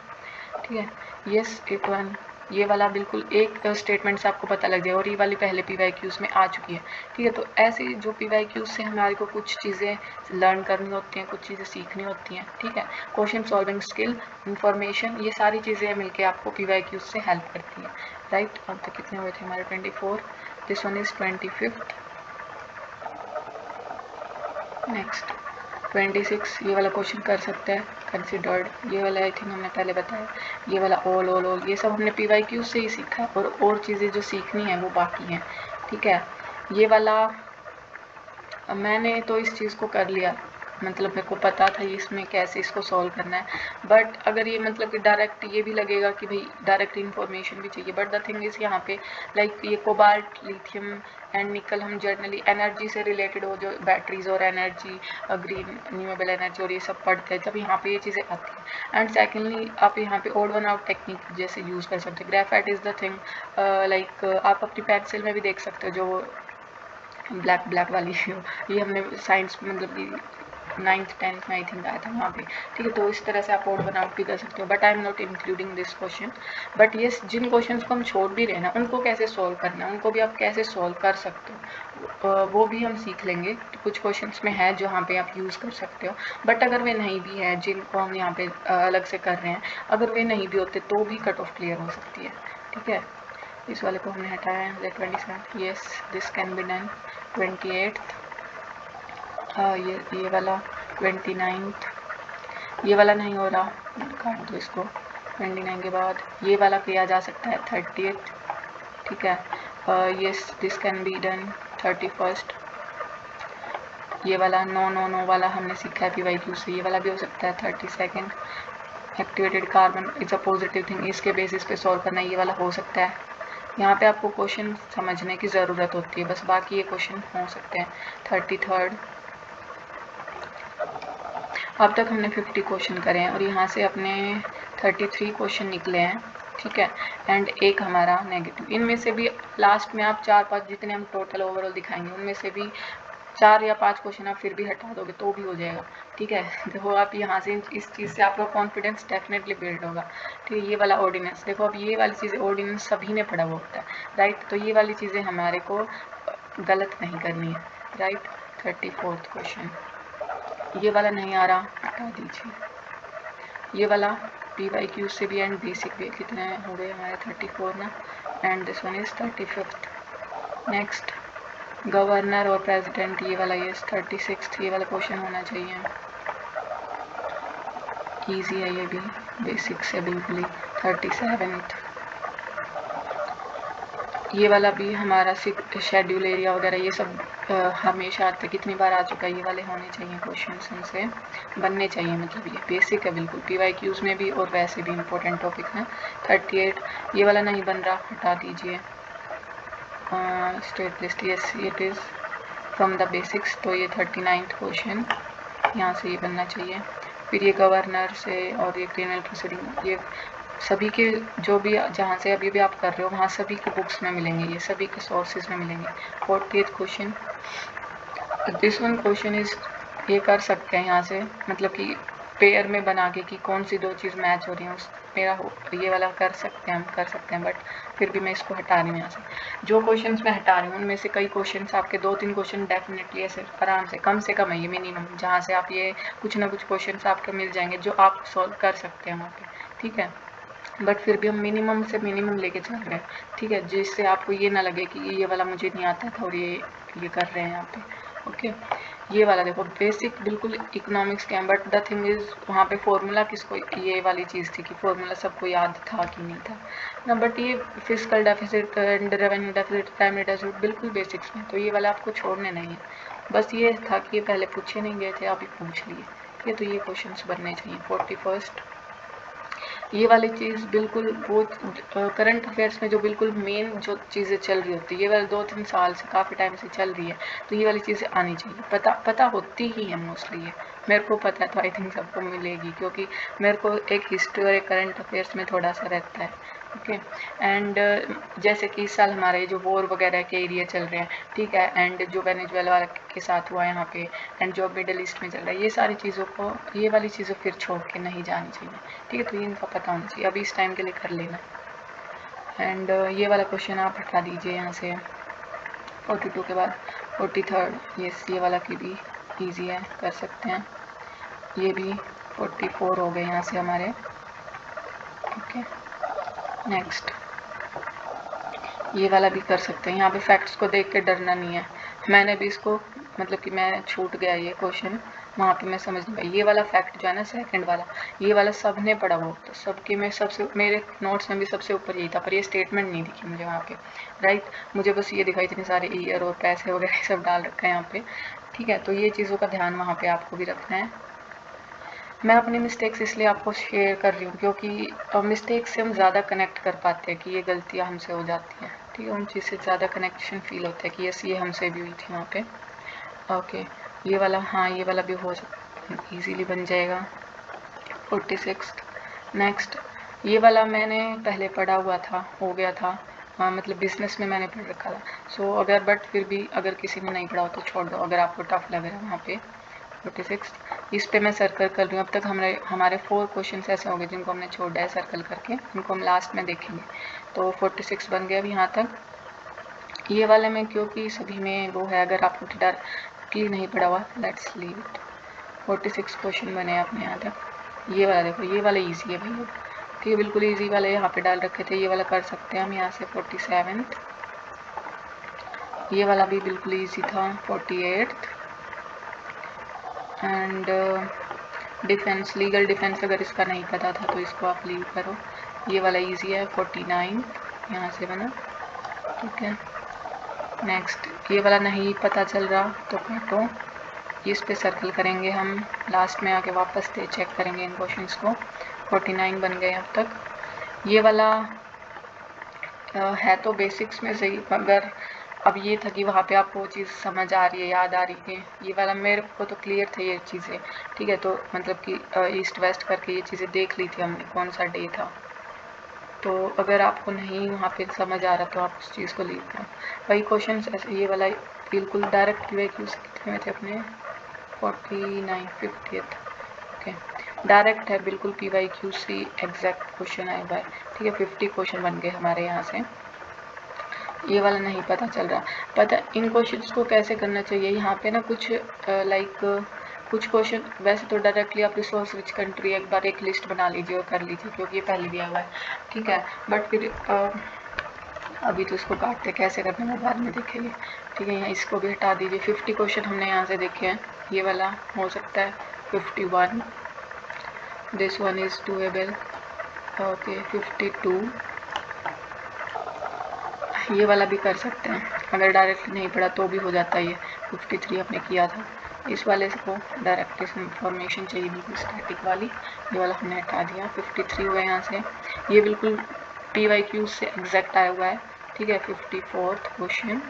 ठीक है, यस इट वन, ये वाला बिल्कुल एक स्टेटमेंट से आपको पता लग जाए, और ये वाली पहले PYQs में आ चुकी है। ठीक है, तो ऐसे जो PYQs से हमारे को कुछ चीज़ें लर्न करनी होती हैं, कुछ चीज़ें सीखनी होती हैं। ठीक है, क्वेश्चन सॉल्विंग स्किल, इंफॉर्मेशन, ये सारी चीज़ें मिलके आपको PYQs से हेल्प करती हैं, राइट। अब तक कितने हुए थे हमारे 24, this one is 25th। Next 26, ये वाला क्वेश्चन कर सकते हैं कंसिडर्ड, ये वाला आई थिंक हमने पहले बताया। ये वाला ऑल ये सब हमने PYQ से ही सीखा है, और चीज़ें जो सीखनी है वो बाकी हैं। ठीक है, ये वाला मैंने तो इस चीज़ को कर लिया, मतलब मेरे को पता था इसमें कैसे इसको सॉल्व करना है, बट अगर ये मतलब कि डायरेक्ट ये भी लगेगा कि भाई डायरेक्ट इन्फॉर्मेशन भी चाहिए, बट द थिंग इज़ यहाँ पे लाइक ये कोबाल्ट, लिथियम एंड निकल हम जनरली एनर्जी से रिलेटेड हो, जो बैटरीज और एनर्जी, ग्रीन रिन्यूएबल एनर्जी और ये सब पढ़ते हैं, तब यहाँ पे ये चीज़ें आती हैं। एंड सेकेंडली आप यहाँ पे ओड वन आउट टेक्निक जैसे यूज़ कर सकते हैं। Graphite is the thing, like आप अपनी पेंसिल में भी देख सकते हो, जो ब्लैक वाली ये हमने साइंस मतलब कि 9th 10th में आई थिंक आया था वहाँ पे, ठीक है। तो इस तरह से आप ओड वन आउट भी कर सकते हो, but I am not including this question. But ये जिन क्वेश्चन को हम छोड़ भी रहे हैं ना, उनको कैसे सॉल्व करना है, उनको भी आप कैसे सॉल्व कर सकते हो, वो भी हम सीख लेंगे। तो कुछ क्वेश्चंस में है जहाँ पे आप यूज़ कर सकते हो, बट अगर वे नहीं भी है जिनको हम यहाँ पे अलग से कर रहे हैं, अगर वे नहीं भी होते तो भी कट ऑफ क्लियर हो सकती है, ठीक है। इस वाले को हमने हटाया है 27, yes this can be done. 28, ये वाला 29, ये वाला नहीं हो रहा, काट दो इसको। 29 के बाद ये वाला किया जा सकता है 30th, ठीक है। Yes this can be done. 31, ये वाला नो वाला हमने सीखा है PYQ से, ये वाला भी हो सकता है। 32, activated carbon is a positive thing, इसके बेसिस पे सॉल्व करना, ये वाला हो सकता है। यहाँ पे आपको क्वेश्चन समझने की ज़रूरत होती है बस, बाकी ये क्वेश्चन हो सकते हैं। 33, अब तक हमने 50 क्वेश्चन करे हैं और यहाँ से अपने 33 क्वेश्चन निकले हैं, ठीक है। एंड एक हमारा नेगेटिव, इनमें से भी लास्ट में आप 4-5 जितने हम टोटल ओवरऑल दिखाएंगे उनमें से भी 4 या 5 क्वेश्चन आप फिर भी हटा दोगे तो भी हो जाएगा, ठीक है। देखो आप यहाँ से इस चीज़ से आपका कॉन्फिडेंस डेफिनेटली बिल्ड होगा, ठीक है। ये वाला ऑर्डिनेंस देखो, अब ये वाली चीज़ें ऑर्डिनेंस सभी ने पढ़ा हुआ होता है, राइट। तो ये वाली चीज़ें हमारे को गलत नहीं करनी है, राइट। 34 क्वेश्चन, ये वाला नहीं आ रहा, हटा दीजिए। ये वाला PYQ से भी एंड बेसिक भी, कितने हो गए हमारे 34 ना, and this one is 35। Next governor और प्रेसिडेंट, ये वाला ये 36, ये वाला क्वेश्चन होना चाहिए, इजी है ये भी, बेसिक से बिल्कुल ही। 37, ये वाला भी हमारा शेड्यूल एरिया वगैरह ये सब हमेशा आते, कितनी बार आ चुका है, ये वाले होने चाहिए क्वेश्चन, इनसे बनने चाहिए, मतलब ये बेसिक है बिल्कुल, PYQs में भी और वैसे भी इंपॉर्टेंट टॉपिक है। 38, ये वाला नहीं बन रहा, हटा दीजिए। State list, yes it is from the basics, तो ये 39 क्वेश्चन यहाँ से ये बनना चाहिए। फिर ये गवर्नर से और ये क्रिमिनल प्रोसीडिंग, ये सभी के जो भी जहाँ से अभी भी आप कर रहे हो वहाँ सभी के बुक्स में मिलेंगे, ये सभी के सोर्सेज में मिलेंगे। 40th question, this one question is, ये कर सकते हैं यहाँ से, मतलब कि पेयर में बना के कि कौन सी दो चीज़ मैच हो रही हैं, उस मेरा ये वाला कर सकते हैं, हम कर सकते हैं, बट फिर भी मैं इसको हटा रही हूँ यहाँ से। जो क्वेश्चंस मैं हटा रही हूँ उनमें से कई क्वेश्चंस आपके 2-3 क्वेश्चन डेफिनेटली ऐसे आराम से, कम से कम है ये मिनिमम, जहाँ से आप ये कुछ ना कुछ क्वेश्चंस आपके मिल जाएंगे जो आप सॉल्व कर सकते हैं वहाँ पे, ठीक है। बट फिर भी हम मिनिमम से मिनिमम लेके चल रहे हैं, ठीक है, जिससे आपको ये ना लगे कि ये वाला मुझे नहीं आता था और ये कर रहे हैं यहाँ पे, ओके। ये वाला देखो बेसिक बिल्कुल इकोनॉमिक्स के हैं, बट द थिंग इज वहाँ पे फॉर्मूला किसको, ये वाली चीज़ थी कि फॉर्मूला सबको याद था कि नहीं था ना, बट ये physical deficit and revenue deficit, primary deficit बिल्कुल बेसिक्स में, तो ये वाला आपको छोड़ने नहीं है। बस ये था कि ये पहले पूछे नहीं गए थे, आप ही पूछ लिए, ठीक है। तो ये क्वेश्चन बनने चाहिए। 41, ये वाली चीज़ बिल्कुल वो करंट अफेयर्स में जो बिल्कुल मेन जो चीज़ें चल रही होती है, ये वाली 2-3 साल से काफ़ी टाइम से चल रही है, तो ये वाली चीज़ें आनी चाहिए, पता होती ही है मोस्टली, ये मेरे को पता है, तो आई थिंक सबको मिलेगी, क्योंकि मेरे को एक हिस्ट्री और एक करंट अफेयर्स में थोड़ा सा रहता है, ओके। एंड जैसे कि इस साल हमारे जो वॉर वगैरह के एरिया चल रहे हैं, ठीक है, एंड जो वेनेजुएला के साथ हुआ है यहाँ पे, एंड जो मिडल ईस्ट में चल रहा है, ये सारी चीज़ों को, ये वाली चीज़ें फिर छोड़ के नहीं जानी चाहिए, ठीक है। तो ये इनका पता होना चाहिए, अभी इस टाइम के लिए कर लेना। एंड ये वाला क्वेश्चन आप हटा दीजिए यहाँ से। 42 के बाद 43, ये वाला की भी ईजी है, कर सकते हैं। ये भी 44 हो गए यहाँ से हमारे, ओके। नेक्स्ट ये वाला भी कर सकते हैं, यहाँ पे फैक्ट्स को देख के डरना नहीं है, मैंने भी इसको, मतलब कि मैं छूट गया ये क्वेश्चन, वहाँ पे मैं समझ नहीं पाई। ये वाला फैक्ट जो है ना सेकंड वाला, ये वाला सबने पढ़ा हुआ, तो सबके में सबसे, मेरे नोट्स में भी सबसे ऊपर यही था, पर ये स्टेटमेंट नहीं दिखी मुझे वहाँ पे, राइट। मुझे बस ये दिखाई इतने सारे ईयर और पैसे वगैरह सब डाल रखा है यहाँ पे, ठीक है। तो ये चीज़ों का ध्यान वहाँ पे आपको भी रखना है। मैं अपनी मिस्टेक्स इसलिए आपको शेयर कर रही हूँ क्योंकि मिस्टेक से हम ज़्यादा कनेक्ट कर पाते हैं कि ये गलतियाँ हमसे हो जाती हैं, ठीक है। उन चीज़ से ज़्यादा कनेक्शन फील होता है कि यस ये हमसे भी हुई थी वहाँ पे, ओके। ये वाला, हाँ ये वाला भी हो ईजीली बन जाएगा। 46, नेक्स्ट ये वाला मैंने पहले पढ़ा हुआ था, हो गया था, मतलब बिजनेस में मैंने पढ़ रखा था, सो अगर बट फिर भी अगर किसी ने नहीं पढ़ा हो तो छोड़ दो, अगर आपको टफ लग रहा है वहाँ पे, 46 इस पे मैं सर्कल कर रही हूँ। अब तक हमारे 4 क्वेश्चन ऐसे हो गए जिनको हमने छोड़ा है सर्कल करके, इनको हम लास्ट में देखेंगे। तो 46 बन गया अब यहाँ तक। ये वाले में क्योंकि सभी में वो है, अगर आपको डायरेक्टली नहीं पड़ा हुआ लेट्स लीव इट। 46 क्वेश्चन बने अपने यहाँ तक। ये वाला देखो, ये वाला ईजी है भैया, ठीक है, बिल्कुल ईजी वाले यहाँ पे डाल रखे थे। ये वाला कर सकते हैं हम यहाँ से 47। ये वाला भी बिल्कुल ईजी था 48। एंड डिफेंस, लीगल डिफेंस अगर इसका नहीं पता था तो इसको आप लीव करो। ये वाला इजी है 49 यहाँ से बना, ठीक है। नेक्स्ट ये वाला नहीं पता चल रहा तो काटो, इस पे सर्कल करेंगे हम, लास्ट में आके वापस से चेक करेंगे इन क्वेश्चंस को। 49 बन गए अब तक। ये वाला है तो बेसिक्स में सही, मगर अब ये था कि वहाँ पे आपको वो चीज़ समझ आ रही है, याद आ रही है। ये वाला मेरे को तो क्लियर थे ये चीज़ें, ठीक है। तो मतलब कि ईस्ट वेस्ट करके ये चीज़ें देख ली थी हमने, कौन सा डे था। तो अगर आपको नहीं वहाँ पे समझ आ रहा तो आप उस चीज़ को लीव करो। वही क्वेश्चन ऐसे, ये वाला बिल्कुल डायरेक्ट PYQ से कितने में थे अपने 49 50th, ओके, डायरेक्ट है बिल्कुल PYQ से एग्जैक्ट क्वेश्चन आया हुआ है, ठीक है। 50 क्वेश्चन बन गए हमारे यहाँ से। ये वाला नहीं पता चल रहा, पता इन क्वेश्चंस को कैसे करना चाहिए। यहाँ पे ना कुछ कुछ क्वेश्चन वैसे तो डायरेक्टली आप रिसोर्स रिच कंट्री एक बार एक लिस्ट बना लीजिए और कर लीजिए, क्योंकि ये पहले दिया हुआ है, ठीक है। बट फिर अभी तो इसको काटते कैसे करना है बाद में देखेंगे, ठीक है। यहाँ इसको भी हटा दीजिए। 50 क्वेश्चन हमने यहाँ से देखे हैं। ये वाला हो सकता है 51, this one is doable, okay 52, ये वाला भी कर सकते हैं, अगर डायरेक्टली नहीं पड़ा तो भी हो जाता है। ये 53 आपने किया था। इस वाले को डायरेक्ट इंफॉर्मेशन चाहिए बिल्कुल स्टैटिक वाली, ये वाला हमने हटा दिया। 53 हुआ यहाँ से, ये बिल्कुल PYQ से एग्जैक्ट आया हुआ है, ठीक है। 54th question,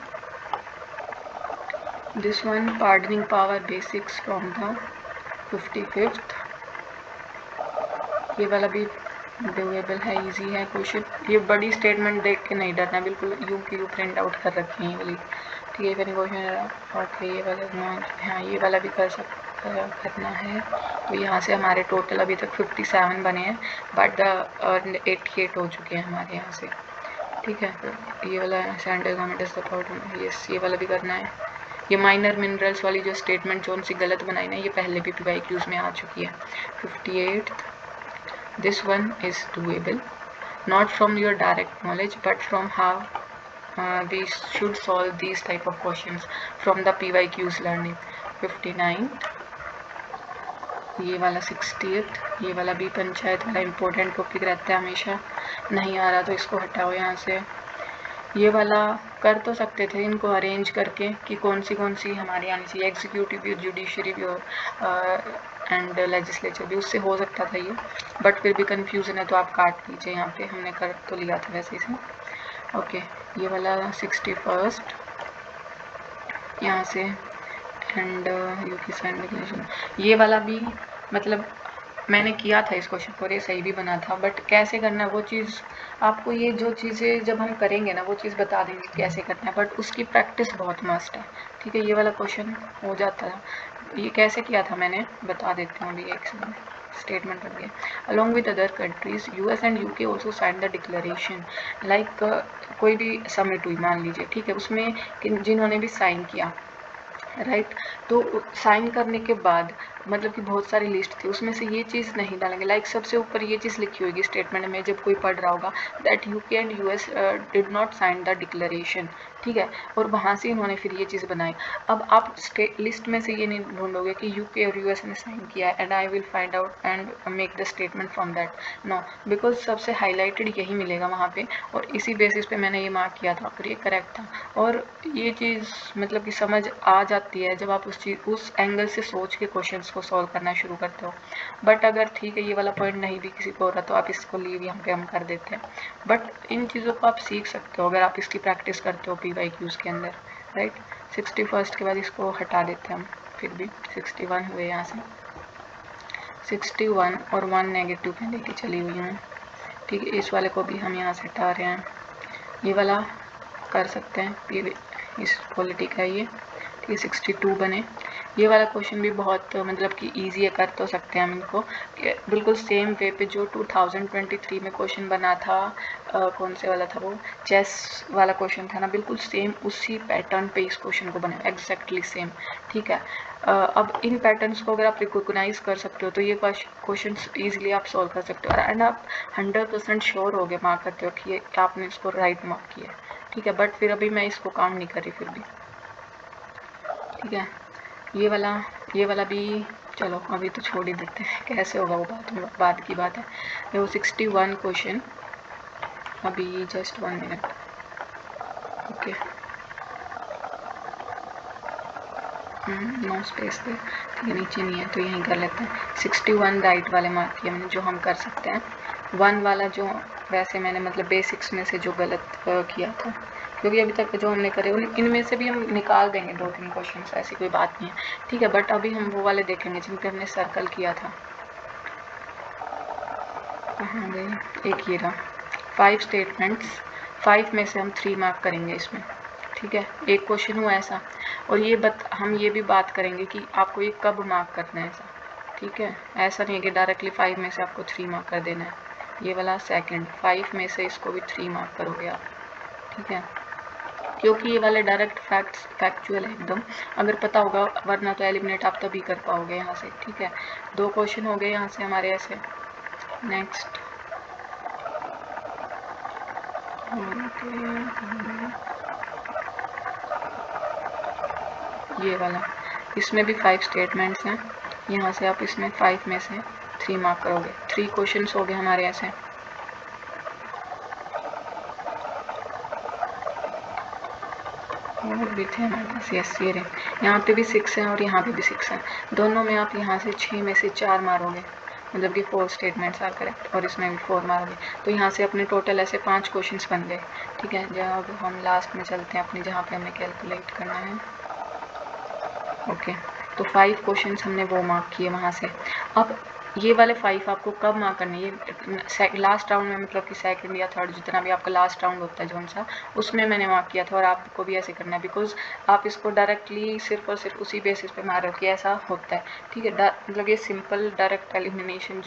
this one pardoning power basics from the 55th, ये वाला भी डूएबल है, इजी है क्वेश्चन। ये बड़ी स्टेटमेंट देख के नहीं डरना, बिल्कुल यू की यू प्रिंट आउट कर रखी है ये वाली, ठीक है। फिर क्वेश्चन ओके, ये वाला हाँ ये वाला भी करना है। तो यहाँ से हमारे टोटल अभी तक 57 बने हैं, बट 88 हो चुके हैं हमारे यहाँ से, ठीक है। ये वाला सेंट्रल गवर्नमेंट सपोर्ट, यस ये वाला भी करना है। ये माइनर मिनरल्स वाली जो स्टेटमेंट जो उनसे गलत बनाई ना, ये पहले भी PYQs में आ चुकी है। 58, this one is doable, not from your direct knowledge but from how we should solve these type of questions from the PYQs learning। 59, ये वाला 60th, ये वाला भी पंचायत वाला इंपॉर्टेंट टॉपिक रहता है हमेशा, नहीं आ रहा तो इसको हटाओ यहाँ से। ये वाला कर तो सकते थे इनको अरेंज करके कि कौन सी हमारी आनी चाहिए, एग्जीक्यूटिव भी, जुडिशरी भी और एंड लेजिस्लेचर भी, उससे हो सकता था ये, बट फिर भी कंफ्यूजन है तो आप काट लीजिए। यहाँ पे हमने कर तो लिया था वैसे इसे, ओके। ये वाला 61st यहाँ से, एंड यूपी सैंड, ये वाला भी मतलब मैंने किया था इस क्वेश्चन को, ये सही भी बना था, बट कैसे करना वो चीज़ आपको, ये जो चीज़ें जब हम करेंगे ना वो चीज़ बता देंगे कैसे करना है, बट उसकी प्रैक्टिस बहुत मस्ट है, ठीक है। ये वाला क्वेश्चन हो जाता है, ये कैसे किया था मैंने बता देती हूँ अभी, एक स्टेटमेंट बन गया। Along with other countries US and UK also sign the declaration, like कोई भी समिट हुई मान लीजिए, ठीक है, उसमें जिन्होंने भी साइन किया, राइट, तो साइन करने के बाद मतलब कि बहुत सारी लिस्ट थी, उसमें से ये चीज़ नहीं डालेंगे, लाइक सबसे ऊपर ये चीज़ लिखी होगी स्टेटमेंट में, जब कोई पढ़ रहा होगा that UK and US did not sign the declaration, ठीक है, और वहाँ से इन्होंने फिर ये चीज़ बनाई। अब आप लिस्ट में से ये नहीं ढूंढोगे कि UK और US ने साइन किया है and I will find out and make the statement from that, no, because सबसे हाईलाइटेड यही मिलेगा वहाँ पे, और इसी बेसिस पे मैंने ये मार्क किया था और ये करेक्ट था। और ये चीज़ मतलब कि समझ आ जाती है जब आप उस एंगल से सोच के क्वेश्चंस को सॉल्व करना शुरू करते हो। बट अगर ठीक है ये वाला पॉइंट नहीं भी किसी को हो रहा तो आप इसको लीव यहाँ पे हम कर देते हैं, बट इन चीज़ों को आप सीख सकते हो अगर आप इसकी प्रैक्टिस करते हो PYQs के अंदर, राइट। 61st के बाद इसको हटा देते हैं हम, फिर भी 61 हुए यहाँ से, 61 और 1 नेगेटिव पे लेके चली हुई हूँ, ठीक है। इस वाले को भी हम यहाँ से हटा रहे हैं, ये वाला कर सकते हैं, इस क्वालिटी का ये ठीक है 62 बने। ये वाला क्वेश्चन भी बहुत मतलब कि ईजी है, कर तो सकते हैं हम इनको। बिल्कुल सेम वे पे जो 2023 में क्वेश्चन बना था, कौन से वाला था वो, चेस वाला क्वेश्चन था ना, बिल्कुल सेम उसी पैटर्न पे इस क्वेश्चन को बनाया, एग्जैक्टली सेम। ठीक है, अब इन पैटर्न्स को अगर आप रिकॉग्नाइज कर सकते हो तो ये क्वेश्चन ईजिली आप सॉल्व कर सकते हो, एंड आप 100% श्योर हो गए मार्क करते हो कि आपने इसको राइट मार्क किया। ठीक है, बट फिर अभी मैं इसको काउंट नहीं कर रही फिर भी। ठीक है, ये वाला भी चलो अभी तो छोड़ ही देते हैं, कैसे होगा वो बात की बात है। ये वो 61 क्वेश्चन, अभी just 1 minute. Okay, no space पे, ठीक है, नीचे नहीं है तो यहीं कर लेते हैं। 61 राइट वाले मार्क किए मैंने, जो हम कर सकते हैं। 1 वाला जो वैसे मैंने मतलब बेसिक्स में से जो गलत किया था, क्योंकि अभी तक जो हमने करे इनमें से भी हम निकाल देंगे 2-3 क्वेश्चन, ऐसी कोई बात नहीं है। ठीक है, बट अभी हम वो वाले देखेंगे जिन पे हमने सर्कल किया था। कहाँ गए, एक ये रहा। 5 स्टेटमेंट्स, 5 में से हम 3 मार्क करेंगे इसमें। ठीक है, एक क्वेश्चन हुआ ऐसा, और हम ये भी बात करेंगे कि आपको ये कब मार्क करना है ऐसा। ठीक है, ऐसा नहीं है कि डायरेक्टली 5 में से आपको 3 मार्क कर देना है। ये वाला सेकंड 5 में से इसको भी 3 मार्क करोगे आप। ठीक है, क्योंकि ये वाले डायरेक्ट फैक्चुअल है एकदम, अगर पता होगा, वरना तो एलिमिनेट आप तभी कर पाओगे यहाँ से। ठीक है, 2 क्वेश्चन हो गए यहाँ से हमारे ऐसे। नेक्स्ट ये वाला, इसमें भी 5 स्टेटमेंट्स हैं। यहाँ से आप इसमें 5 में से 3 मार्क करोगे। 3 क्वेश्चंस हो गए हमारे ऐसे। और भी थे हमारे पास, यस ये रहे। यहाँ पे भी 6 हैं और यहाँ पे भी 6 हैं। दोनों में आप यहाँ से 6 में से 4 मारोगे, मतलब कि 4 स्टेटमेंट्स आर करेक्ट, और इसमें भी 4 मारोगे, तो यहाँ से अपने टोटल ऐसे 5 क्वेश्चंस बन गए। ठीक है, जब हम लास्ट में चलते हैं अपने, जहाँ पे हमें कैलकुलेट करना है। ओके, तो 5 क्वेश्चंस हमने वो मार्क किए वहाँ से। अब ये वाले 5 आपको कब मार्क करने, ये लास्ट राउंड में, मतलब कि सेकंड या थर्ड, जितना भी आपका लास्ट राउंड होता है जो सा, उसमें मैंने मार्क किया था, और आपको भी ऐसे करना है, बिकॉज आप इसको डायरेक्टली सिर्फ और सिर्फ उसी बेसिस पे मार रहे हो कि ऐसा होता है। ठीक है, मतलब ये सिंपल डायरेक्ट एलिमिनेशन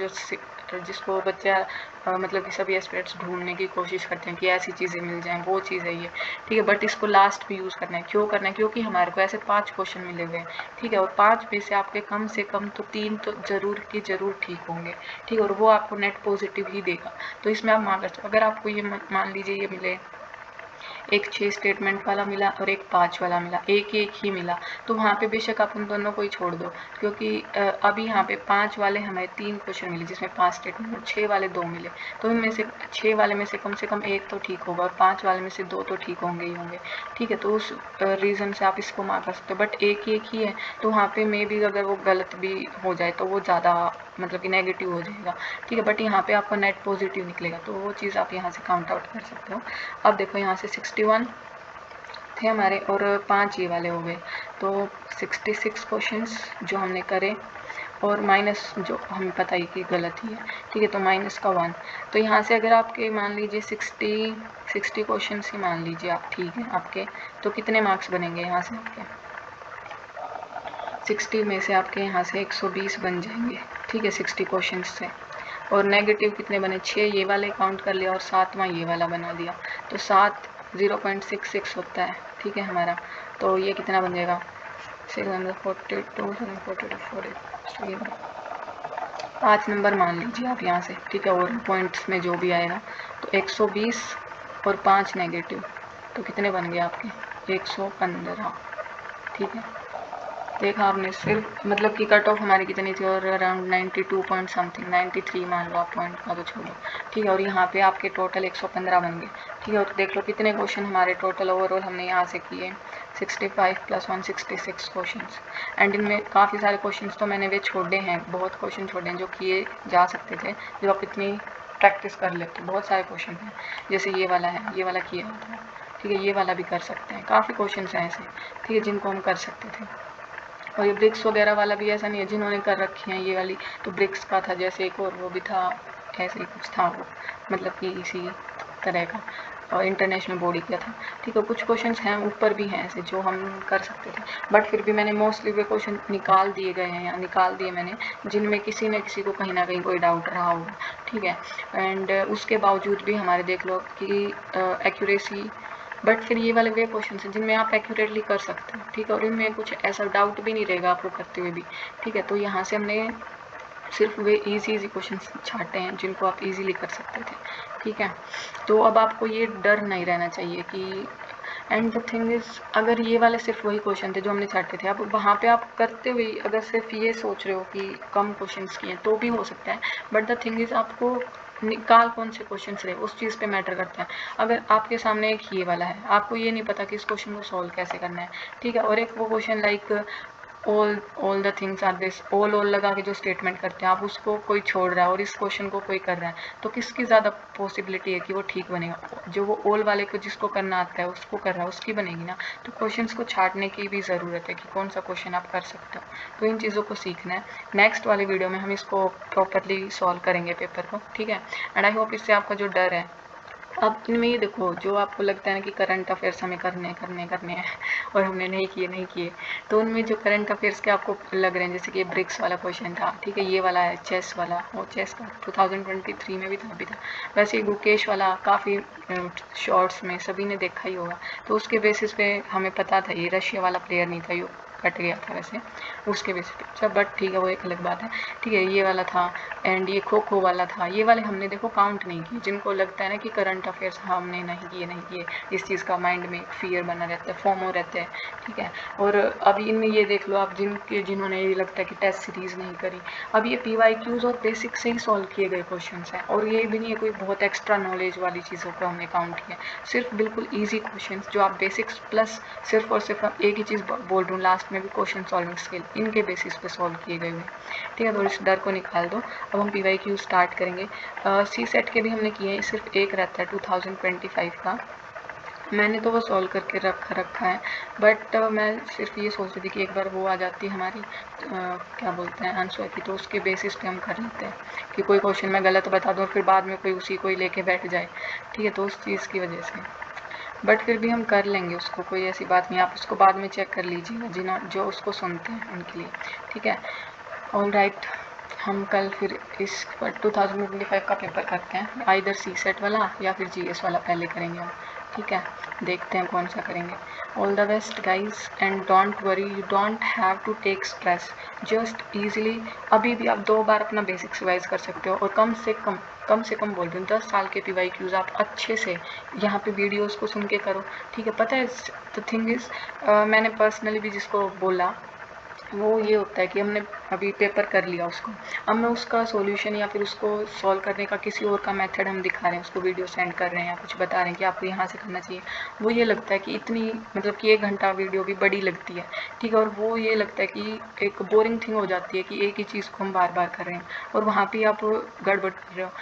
जिसको बच्चा मतलब कि सभी एस्पेक्ट्स ढूंढने की कोशिश करते हैं कि ऐसी चीज़ें मिल जाएं, वो चीज़ है ये। ठीक है, बट इसको लास्ट में यूज़ करना है। क्यों करना है, क्योंकि हमारे को ऐसे 5 क्वेश्चन मिले हुए हैं। ठीक है, और 5 में से आपके कम से कम तो 3 तो जरूर की जरूर ठीक होंगे। ठीक है, और वो आपको नेट पॉजिटिव ही देगा, तो इसमें आप मान सकते हो। अगर आपको ये मान लीजिए ये मिले, एक 6 स्टेटमेंट वाला मिला और एक 5 वाला मिला, एक ही मिला, तो वहाँ पे बेशक आप उन दोनों को ही छोड़ दो, क्योंकि अभी यहाँ पे 5 वाले हमें 3 क्वेश्चन मिले जिसमें 5 स्टेटमेंट, और 6 वाले 2 मिले, तो इनमें से 6 वाले में से कम एक तो ठीक होगा, और 5 वाले में से 2 तो ठीक होंगे ही होंगे। ठीक है, तो उस रीज़न से आप इसको मार्क कर सकते हो, बट एक ही है, तो वहाँ पे मे भी अगर वो गलत भी हो जाए तो वो ज़्यादा मतलब कि नेगेटिव हो जाएगा। ठीक है, बट यहाँ पे आपका नेट पॉजिटिव निकलेगा, तो वो चीज़ आप यहाँ से काउंट आउट कर सकते हो। अब देखो यहाँ से 61 थे हमारे, और 5 ये वाले हो गए, तो 66 क्वेश्चंस जो हमने करे, और माइनस जो हमें पता ही कि गलत ही है। ठीक है, तो माइनस का 1, तो यहाँ से अगर आपके मान लीजिए 60 क्वेश्चंस ही मान लीजिए आप, ठीक है आपके, तो कितने मार्क्स बनेंगे यहाँ से आपके, 60 में से आपके यहाँ से 120 बन जाएंगे। ठीक है, 60 क्वेश्चन से, और नेगेटिव कितने बने, 6 ये वाले काउंट कर लिया और 7वां ये वाला बना दिया, तो 7 0.66 होता है। ठीक है हमारा, तो ये कितना बन जाएगा, 5 नंबर मान लीजिए आप यहाँ से। ठीक है, और पॉइंट्स में जो भी आएगा, तो 120 और 5 नेगेटिव, तो कितने बन गए आपके, 115। ठीक है, देखा आपने, सिर्फ मतलब कि कट ऑफ हमारी कितनी थी, और अराउंड 92 पॉइंट समथिंग, 93 मान लो आप, पॉइंट का तो छोड़ो। ठीक है, और यहाँ पे आपके टोटल 115 बन गए। ठीक है, और देख लो कितने क्वेश्चन हमारे टोटल ओवरऑल हमने यहाँ से किए, 65 + 1 66 क्वेश्चन, एंड इनमें काफ़ी सारे क्वेश्चन तो मैंने वे छोड़े हैं, बहुत क्वेश्चन छोड़े हैं जो किए जा सकते थे, जब आप इतनी प्रैक्टिस कर लेते। बहुत सारे क्वेश्चन हैं, जैसे ये वाला है, ये वाला किया था। ठीक है, ये वाला भी कर सकते हैं, काफ़ी क्वेश्चन हैं ऐसे। ठीक है, जिनको हम कर सकते थे। और ये ब्रिक्स वगैरह वाला भी ऐसा नहीं है, जिन्होंने कर रखी हैं ये वाली, तो ब्रिक्स का था, जैसे एक और वो भी था, ऐसे ही कुछ था वो, मतलब कि इसी तरह का। इंटरनेशनल बॉडी किया था। ठीक है, कुछ क्वेश्चंस हैं ऊपर भी हैं ऐसे जो हम कर सकते थे, बट फिर भी मैंने मोस्टली वे क्वेश्चन निकाल दिए गए हैं या निकाल दिए मैंने जिनमें किसी न किसी को कहीं ना कहीं कोई डाउट रहा होगा। ठीक है, एंड उसके बावजूद भी हमारे देख लो कि एक्यूरेसी, बट फिर ये वाले वे क्वेश्चन हैं जिनमें आप एक्यूरेटली कर सकते हो। ठीक है, और इनमें कुछ ऐसा डाउट भी नहीं रहेगा आपको करते हुए भी। ठीक है, तो यहाँ से हमने सिर्फ वे इजी क्वेश्चन छाटे हैं जिनको आप इजीली कर सकते थे। ठीक है, तो अब आपको ये डर नहीं रहना चाहिए कि, एंड द थिंग इज, अगर ये वाले सिर्फ वही क्वेश्चन थे जो हमने छाटे थे, अब वहाँ पे आप करते हुए अगर सिर्फ ये सोच रहे हो कि कम क्वेश्चंस किए तो भी हो सकता है, बट द थिंग इज आपको निकाल कौन से क्वेश्चन रहे उस चीज़ पे मैटर करता है। अगर आपके सामने एक ये वाला है, आपको ये नहीं पता कि इस क्वेश्चन को सॉल्व कैसे करना है। ठीक है, और एक वो question like all the things are this, all लगा के जो स्टेटमेंट करते हैं, आप उसको कोई छोड़ रहा है और इस क्वेश्चन को कोई कर रहा है, तो किसकी ज़्यादा पॉसिबिलिटी है कि वो ठीक बनेगा? जो वो ऑल वाले को जिसको करना आता है उसको कर रहा है उसकी बनेगी ना। तो क्वेश्चंस को छाटने की भी ज़रूरत है कि कौन सा क्वेश्चन आप कर सकते हो। तो इन चीज़ों को सीखना है। नेक्स्ट वाली वीडियो में हम इसको प्रॉपरली सॉल्व करेंगे पेपर को। ठीक है, एंड आई होप इससे आपका जो डर है, अब इनमें ये देखो, जो आपको लगता है ना कि करंट अफेयर्स हमें करने हैं और हमने नहीं किए, तो उनमें जो करंट अफेयर्स के आपको लग रहे हैं, जैसे कि ब्रिक्स वाला क्वेश्चन था। ठीक है, ये वाला है चेस वाला, वो चेस का 2023 में भी था अभी था। वैसे गुकेश वाला काफ़ी शॉर्ट्स में सभी ने देखा ही होगा, तो उसके बेसिस पे हमें पता था ये रशिया वाला प्लेयर नहीं था, ये कट गया था वैसे उसके बेसिस पे। अच्छा, बट ठीक है, वो एक अलग बात है। ठीक है, ये वाला था, एंड ये खो खो वाला था। ये वाले हमने देखो काउंट नहीं किए, जिनको लगता है ना कि करंट अफेयर्स हमने नहीं किए, इस चीज़ का माइंड में फियर बना रहता है, फोमो रहता है। ठीक है, और अभी इनमें ये देख लो आप, जिन्होंने ये लगता है कि टेस्ट सीरीज़ नहीं करी, अब ये PYQs और बेसिक से ही सॉल्व किए गए क्वेश्चन हैं, और ये भी नहीं है कोई बहुत एक्स्ट्रा नॉलेज वाली चीज़ों को हमने काउंट किया, सिर्फ बिल्कुल ईजी क्वेश्चन जो आप बेसिक्स प्लस सिर्फ और सिर्फ एक ही चीज़ बोल रहा हूँ लास्ट में भी, क्वेश्चन सॉल्विंग स्किल, इनके बेसिस पे सॉल्व किए गए हुए। ठीक है, तो इस डर को निकाल दो। अब हम PYQ स्टार्ट करेंगे। CSET के भी हमने किए हैं, सिर्फ एक रहता है 2025 का, मैंने तो वो सॉल्व करके रखा है, बट मैं सिर्फ ये सोच रही थी कि एक बार वो आ जाती है हमारी क्या बोलते हैं आंसर की, तो उसके बेसिस पे हम कर लेते हैं कि कोई क्वेश्चन मैं गलत बता दूँ और फिर बाद में कोई उसी को ही लेके बैठ जाए। ठीक है, तो उस चीज़ की वजह से, बट फिर भी हम कर लेंगे उसको, कोई ऐसी बात नहीं, आप उसको बाद में चेक कर लीजिएगा जो उसको सुनते हैं उनके लिए। ठीक है, ऑल राइट, हम कल फिर इस 2025 का पेपर करते हैं, आइदर CSET वाला या फिर GS वाला पहले करेंगे हम। ठीक है, देखते हैं कौन सा करेंगे। All the best guys, and don't worry, you don't have to take stress, just easily अभी भी आप 2 बार अपना बेसिक्स रिवाइज कर सकते हो, और कम से कम बोल रही हूँ 10 साल के PYQs आप अच्छे से यहाँ पे वीडियोस को सुन के करो। ठीक है, पता है द थिंग इज़, मैंने पर्सनली भी जिसको बोला वो ये होता है कि हमने अभी पेपर कर लिया उसको, अब मैं उसका सॉल्यूशन या फिर उसको सॉल्व करने का किसी और का मेथड हम दिखा रहे हैं, उसको वीडियो सेंड कर रहे हैं या कुछ बता रहे हैं कि आपको यहाँ से करना चाहिए, वो ये लगता है कि इतनी मतलब कि 1 घंटा वीडियो भी बड़ी लगती है। ठीक है, और वो ये लगता है कि एक बोरिंग थिंग हो जाती है कि एक ही चीज़ को हम बार बार कर रहे हैं और वहाँ पर आप गड़बड़ कर रहे हो।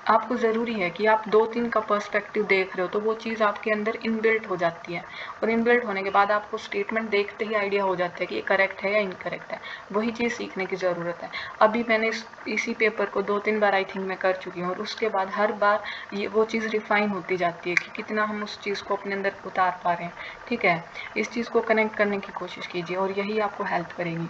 आपको ज़रूरी है कि आप 2-3 का पर्सपेक्टिव देख रहे हो, तो वो चीज़ आपके अंदर इनबिल्ट हो जाती है, और इनबिल्ट होने के बाद आपको स्टेटमेंट देखते ही आइडिया हो जाता है कि ये करेक्ट है या इनकरेक्ट है। वही चीज़ सीखने की ज़रूरत है। अभी मैंने इसी पेपर को 2-3 बार आई थिंक मैं कर चुकी हूँ, और उसके बाद हर बार ये वो चीज़ रिफाइन होती जाती है कि कितना हम उस चीज़ को अपने अंदर उतार पा रहे हैं। ठीक है, इस चीज़ को कनेक्ट करने की कोशिश कीजिए और यही आपको हेल्प करेगी।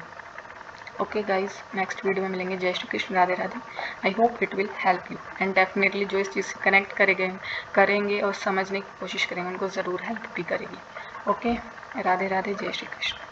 ओके गाइज, नेक्स्ट वीडियो में मिलेंगे। जय Shri Krishna, Radhe Radhe. I hope it will help you, and definitely जो इस चीज़ से कनेक्ट करेंगे और समझने की कोशिश करेंगे उनको ज़रूर हेल्प भी करेगी। ओके, राधे राधे, जय श्री कृष्ण।